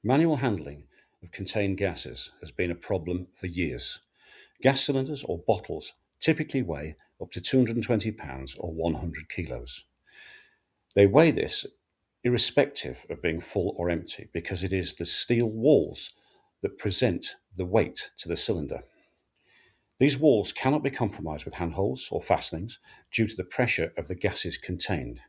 Manual handling of contained gases has been a problem for years. Gas cylinders or bottles typically weigh up to 220 pounds or 100 kilos. They weigh this irrespective of being full or empty because it is the steel walls that present the weight to the cylinder. These walls cannot be compromised with handholds or fastenings due to the pressure of the gases contained.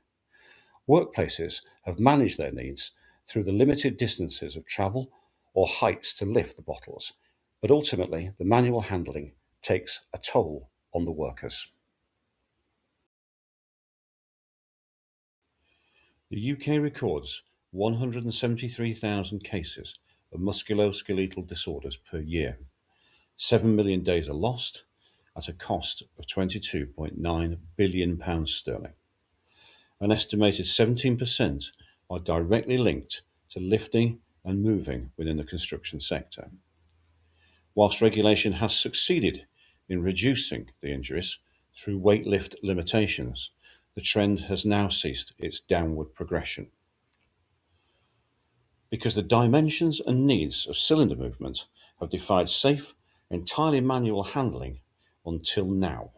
Workplaces have managed their needs through the limited distances of travel or heights to lift the bottles, but ultimately the manual handling takes a toll on the workers. The UK records 173,000 cases of musculoskeletal disorders per year. 7 million days are lost at a cost of £22.9 billion sterling. An estimated 17% are directly linked to lifting and moving within the construction sector. Whilst regulation has succeeded in reducing the injuries through weight lift limitations, the trend has now ceased its downward progression. Because the dimensions and needs of cylinder movement have defied safe, entirely manual handling until now.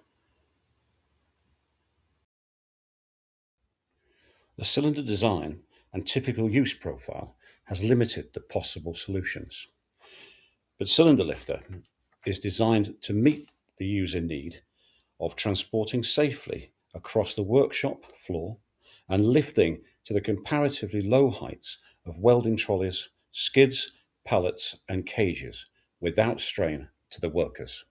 The cylinder design and typical use profile has limited the possible solutions. But Cylinder Lifter is designed to meet the user need of transporting safely across the workshop floor and lifting to the comparatively low heights of welding trolleys, skids, pallets and cages without strain to the workers.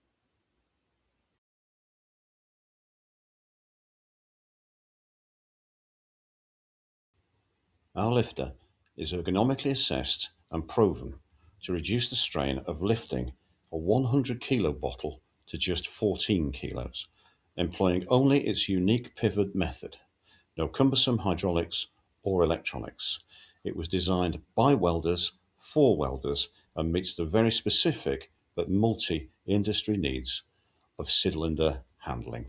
Our lifter is ergonomically assessed and proven to reduce the strain of lifting a 100 kilo bottle to just 14 kilos, employing only its unique pivot method. No cumbersome hydraulics or electronics. It was designed by welders for welders and meets the very specific but multi-industry needs of cylinder handling.